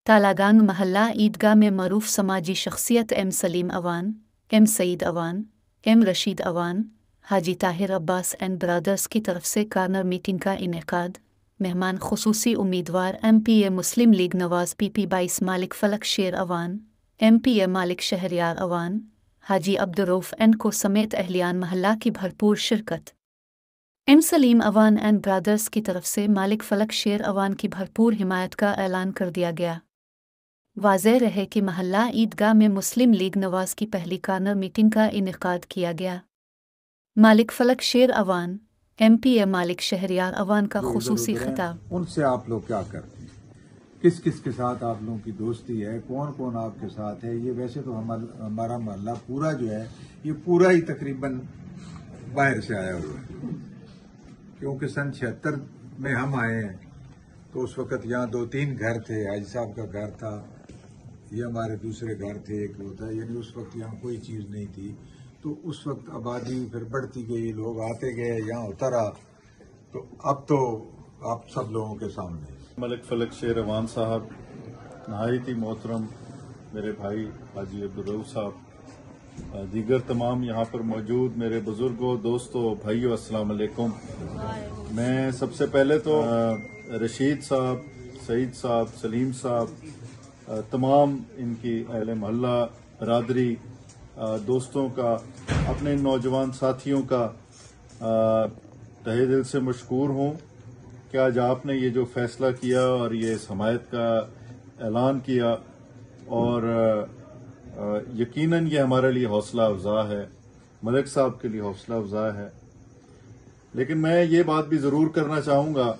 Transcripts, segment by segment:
تالاگانگ محلہ عیدگاہ میں معروف سماجی شخصیت M Saleem Awan, M Saeed Awan, M Rashid Awan, Haji Tahir Abbas and Brothers کی طرف سے کارنر میٹنگ کا انعقاد۔ مہمان خصوصی امیدوار ایم پی اے مسلم لیگ نواز پی پی 22 مالک فلک شیر Awan, M P a Malik Shahryar Awan, Haji Abdul Rauf and کو سمیت اہلیان محلہ کی بھرپور شرکت۔ M Saleem Awan and Brothers کی طرف سے مالک فلک شیر اوان کی بھرپور حمایت کا اعلان کر دیا گیا۔ واضح رہے کہ محلہ عیدگاہ میں مسلم لیگ نواز کی پہلی کارنر میٹنگ کا انعقاد کیا گیا۔ مالک فلک شیر اوان، ایم پی اے مالک شہریار اوان کا خصوصی خطاب۔ ان سے آپ لوگ کیا کرتے ہیں، کس کس کے ساتھ آپ لوگوں کی دوستی ہے، کون کون آپ کے ساتھ ہے؟ یہ ویسے تو ہمارا محلہ پورا جو ہے یہ پورا ہی تقریباً باہر سے آیا ہوا ہے، کیونکہ سن 76 میں ہم آئے ہیں تو اس وقت یہاں 2-3 گھر تھے، حاجی صاحب کا گھر تھا، یہ ہمارے دوسرے گھر تھے، ایک ہوتا یعنی اس وقت یہاں کوئی چیز نہیں تھی، تو اس وقت آبادی پھر بڑھتی گئی، لوگ آتے گئے، یہاں اترا، تو اب تو آپ سب لوگوں کے سامنے ملک فلک شیر اوان صاحب، نہایت ہی محترم میرے بھائی حاجی عبدالرؤف صاحب، دیگر تمام یہاں پر موجود میرے بزرگوں، دوستوں، بھائیوں، السلام علیکم۔ میں سب سے پہلے تو رشید صاحب، سعید صاحب، سلیم صاحب، تمام ان کی اہل محلہ، برادری، دوستوں کا، اپنے نوجوان ساتھیوں کا تہہ دل سے مشکور ہوں کہ آج آپ نے یہ جو فیصلہ کیا اور یہ اس حمایت کا اعلان کیا، اور یقیناً یہ ہمارے لیے حوصلہ افزا ہے، ملک صاحب کے لیے حوصلہ افزا ہے۔ لیکن میں یہ بات بھی ضرور کرنا چاہوں گا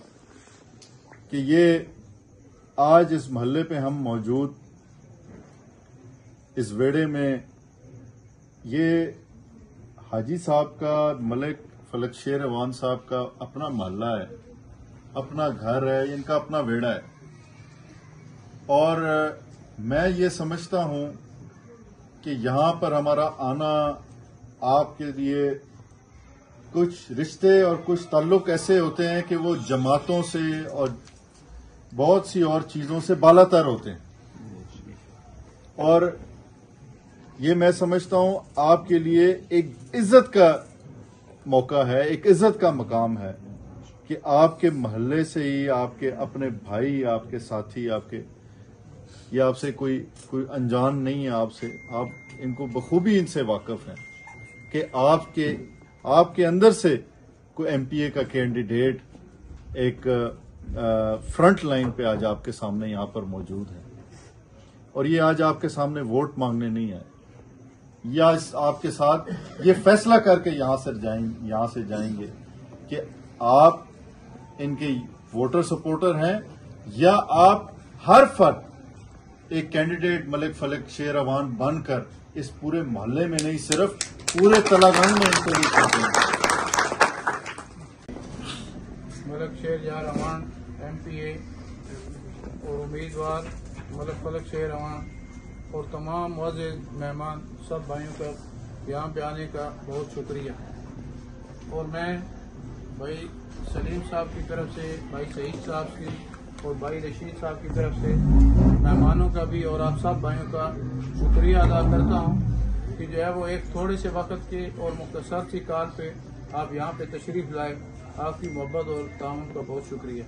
کہ یہ آج اس محلے پہ ہم موجود، اس ویڑے میں، یہ حاجی صاحب کا، ملک فلک شیر اوان صاحب کا اپنا محلہ ہے، اپنا گھر ہے، ان کا اپنا ویڑا ہے، اور میں یہ سمجھتا ہوں کہ یہاں پر ہمارا آنا آپ کے لیے کچھ رشتے اور کچھ تعلق ایسے ہوتے ہیں کہ وہ جماعتوں سے اور بہت سی اور چیزوں سے بالا تر ہوتے ہیں، اور یہ میں سمجھتا ہوں آپ کے لیے ایک عزت کا موقع ہے، ایک عزت کا مقام ہے کہ آپ کے محلے سے ہی آپ کے اپنے بھائی، آپ کے ساتھی، یہ آپ سے کوئی انجان نہیں ہے، آپ ان کو بخوبی ان سے واقف ہیں کہ آپ کے اندر سے کوئی ایم پی اے کا کینڈیڈیٹ ایک فرنٹ لائن پہ آج آپ کے سامنے یہاں پر موجود ہے، اور یہ آج آپ کے سامنے ووٹ مانگنے نہیں آئے، یا آپ کے ساتھ یہ فیصلہ کر کے یہاں سے جائیں گے کہ آپ ان کے ووٹر سپورٹر ہیں، یا آپ ہر فرد ایک کینڈیڈیٹ ملک فلک شیر اوان بن کر اس پورے محلے میں نہیں، صرف پورے تلاگانگ میں ان کو بھی کرتے ہیں۔ ملک شیر یار اوان ایم پی اے اور امیدوار ملک فلک شیر اوان اور تمام معزز مہمان، سب بھائیوں کا یہاں پہ آنے کا بہت شکریہ، اور میں بھائی سلیم صاحب کی طرف سے، بھائی سعید صاحب کی اور بھائی رشید صاحب کی طرف سے مہمانوں کا بھی اور آپ سب بھائیوں کا شکریہ ادا کرتا ہوں کہ جو ہے وہ ایک تھوڑے سے وقت کے اور مختصر سی کال پہ آپ یہاں پہ تشریف لائے، آپ کی محبت اور تعاون کا بہت شکریہ۔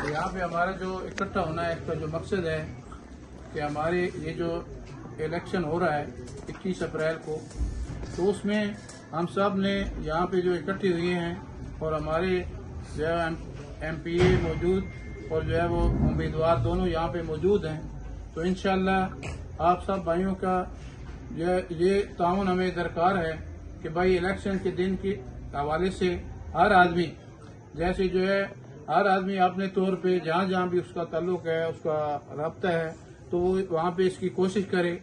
یہاں پہ ہمارا جو اکٹھا ہونا ہے، اس کا جو مقصد ہے کہ ہمارے یہ جو الیکشن ہو رہا ہے 21 اپریل کو، تو اس میں ہم سب نے یہاں پہ جو اکٹھے ہوئے ہیں، اور ہمارے جو ہے ایم پی اے موجود اور جو ہے وہ امیدوار دونوں یہاں پہ موجود ہیں، تو انشاءاللہ آپ سب بھائیوں کا جو ہے یہ تعاون ہمیں درکار ہے کہ بھائی الیکشن کے دن کے حوالے سے ہر آدمی جیسے جو ہے ہر آدمی اپنے طور پہ جہاں جہاں بھی اس کا تعلق ہے، اس کا رابطہ ہے، تو وہ وہاں پہ اس کی کوشش کرے،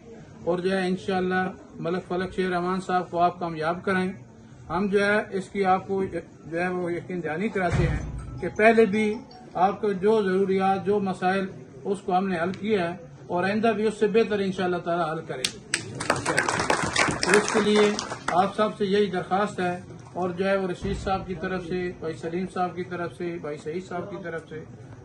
اور جو ہے انشاءاللہ ملک فلک شیر اوان صاحب کو آپ کامیاب کریں۔ ہم جو ہے اس کی آپ کو جو ہے وہ یقین دہانی کراتے ہیں کہ پہلے بھی آپ کو جو ضروریات، جو مسائل، اس کو ہم نے حل کیا ہے، اور آئندہ بھی اس سے بہتر انشاءاللہ تعالی حل کریں گے۔ تو اس کے لیے آپ سب سے یہی درخواست ہے، اور جو ہے وہ رشید صاحب کی طرف سے، بھائی سلیم صاحب کی طرف سے، بھائی سعید صاحب کی طرف سے،